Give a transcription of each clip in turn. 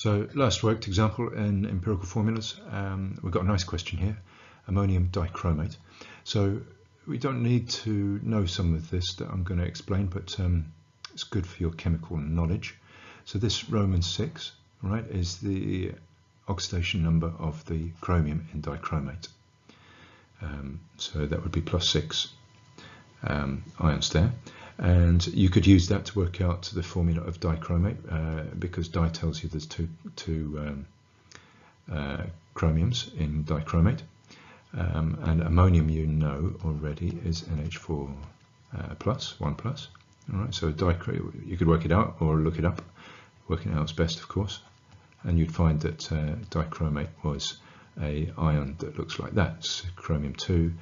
So last worked example in empirical formulas. We've got a nice question here, ammonium dichromate. So we don't need to know some of this that I'm going to explain, but it's good for your chemical knowledge. So this Roman 6, right, is the oxidation number of the chromium in dichromate. So that would be +6 ions there. And you could use that to work out the formula of dichromate, because di tells you there's two chromiums in dichromate. And ammonium, you know already, is NH4 plus, 1 plus. All right, so you could work it out or look it up. Working it out is best, of course. And you'd find that dichromate was an ion that looks like that. It's chromium 2.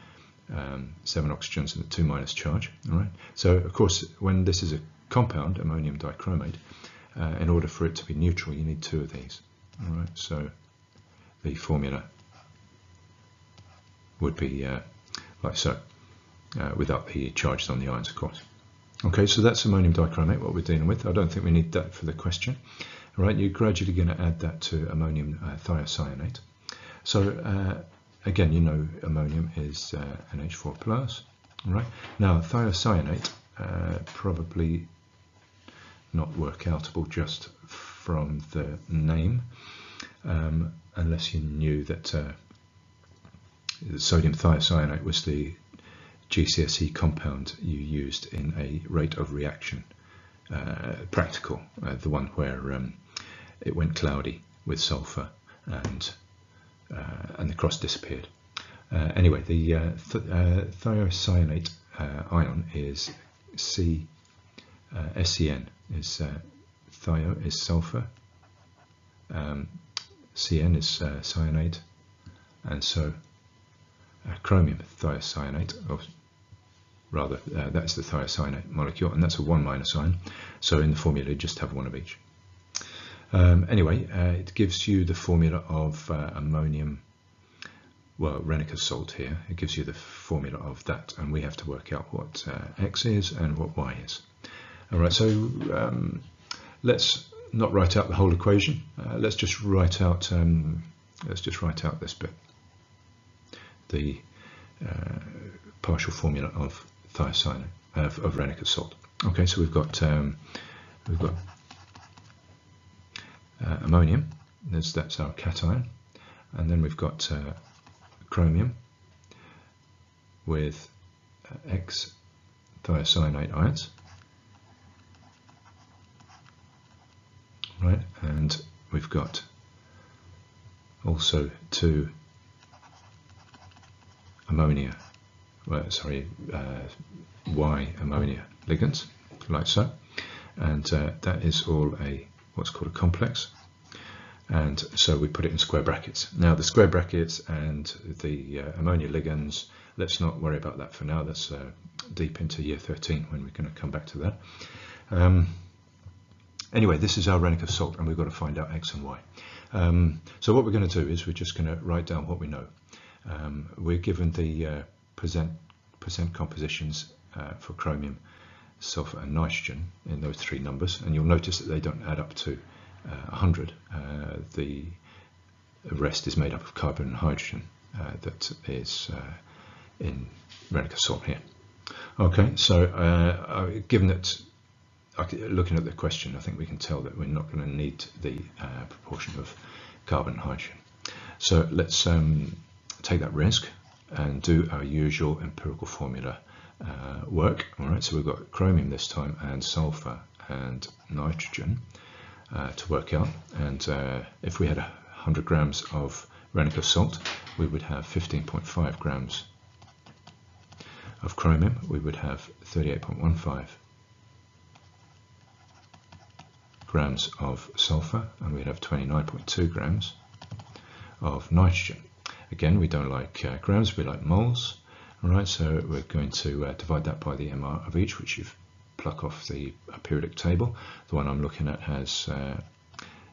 7 oxygens and a 2- charge. All right. So of course, when this is a compound, ammonium dichromate, in order for it to be neutral, you need 2 of these. All right. So the formula would be like so, without the charges on the ions, of course. Okay. So that's ammonium dichromate, what we're dealing with. I don't think we need that for the question. All right. You're gradually going to add that to ammonium thiocyanate. So again, you know ammonium is NH4 plus, right? Now thiocyanate, probably not work outable just from the name, unless you knew that sodium thiocyanate was the GCSE compound you used in a rate of reaction practical, the one where it went cloudy with sulfur and the cross disappeared. Anyway, the thiocyanate ion is SCN, is thio is sulfur, CN is cyanate, and so chromium thiocyanate, or rather that's the thiocyanate molecule, and that's a 1- ion, so in the formula you just have one of each. Anyway, it gives you the formula of ammonium, well, Renniker's salt here. It gives you the formula of that, and we have to work out what X is and what Y is. All right, so let's not write out the whole equation. Let's just write out this bit, the partial formula of thiocyanate of Renniker's salt. Okay, so we've got ammonium, that's our cation, and then we've got chromium with X thiocyanate ions, right, and we've got also 2 ammonia, Y ammonia ligands, like so, and that is all what's called a complex, and so we put it in square brackets. Now the square brackets and the ammonia ligands, let's not worry about that for now. That's deep into year 13 when we're going to come back to that. Anyway, this is our Renniker's salt, and we've got to find out X and Y. So what we're going to do is we're just going to write down what we know. We're given the percent compositions for chromium, sulfur and nitrogen in those 3 numbers, and you'll notice that they don't add up to 100. The rest is made up of carbon and hydrogen that is in Renniker's salt here. Okay, so given that, looking at the question, I think we can tell that we're not going to need the proportion of carbon and hydrogen. So let's take that risk and do our usual empirical formula work. All right, so we've got chromium this time and sulfur and nitrogen to work out, and if we had 100 grams of Renniker's salt, we would have 15.5 grams of chromium, we would have 38.15 grams of sulfur, and we'd have 29.2 grams of nitrogen. Again, we don't like grams, we like moles. All right, so we're going to divide that by the MR of each, which you pluck off the periodic table. The one I'm looking at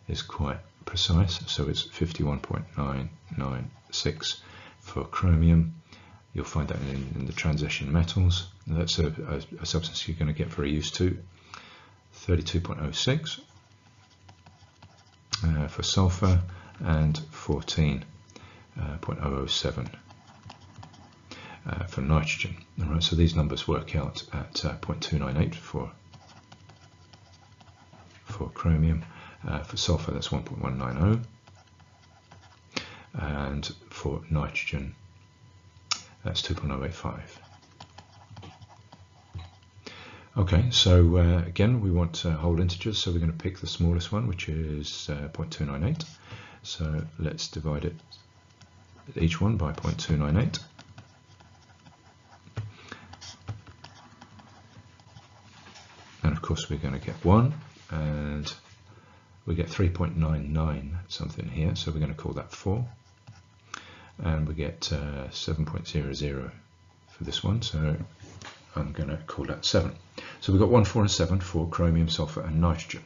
is quite precise, so it's 51.996 for chromium. You'll find that in the transition metals. That's a substance you're going to get very used to. 32.06. for sulfur and 14.007 for nitrogen. All right, so these numbers work out at 0.298 for chromium. For sulfur, that's 1.190, and for nitrogen, that's 2.085. Okay, so again, we want whole integers, so we're going to pick the smallest one, which is 0.298. So let's divide it, each one, by 0.298. And of course, we're going to get 1, and we get 3.99 something here, so we're going to call that 4. And we get 7.00 for this one, so I'm going to call that 7. So we've got 1, 4 and 7 for chromium, sulfur and nitrogen.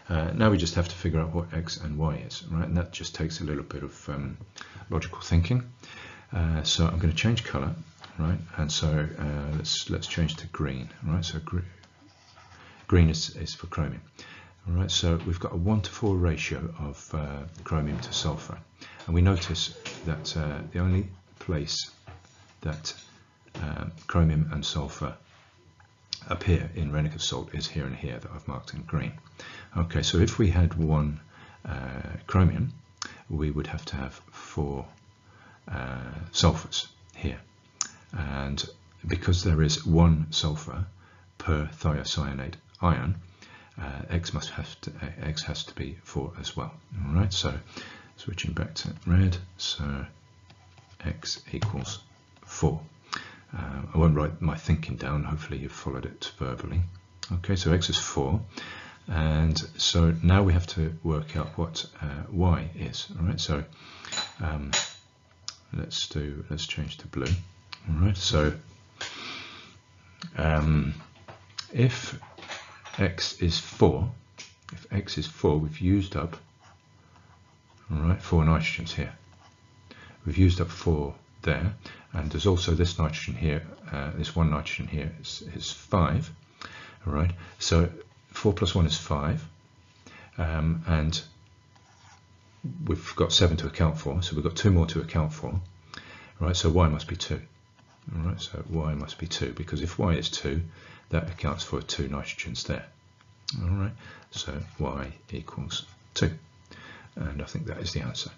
Now we just have to figure out what X and Y is, right? And that just takes a little bit of logical thinking. So I'm going to change color, right? And so let's change to green, right? So green is for chromium. All right, so we've got a 1:4 ratio of chromium to sulfur, and we notice that the only place that chromium and sulfur appear in Renniker's salt is here and here that I've marked in green. Okay, so if we had 1 chromium, we would have to have 4 sulfurs here, and because there is 1 sulfur per thiocyanate ion, X has to be 4 as well. All right, so switching back to red, so X equals 4. I won't write my thinking down, hopefully you've followed it verbally. Okay, so X is 4, and so now we have to work out what Y is. All right, so let's change to blue. All right, so if X is 4, we've used up, all right, 4 nitrogens here. We've used up 4 there, and there's also this nitrogen here, this 1 nitrogen here is 5, all right, so 4 plus 1 is 5, and we've got 7 to account for, so we've got 2 more to account for, all right, so Y must be 2, all right, so Y must be 2, because if Y is 2, that accounts for 2 nitrogens there, all right, so Y equals 2, and I think that is the answer.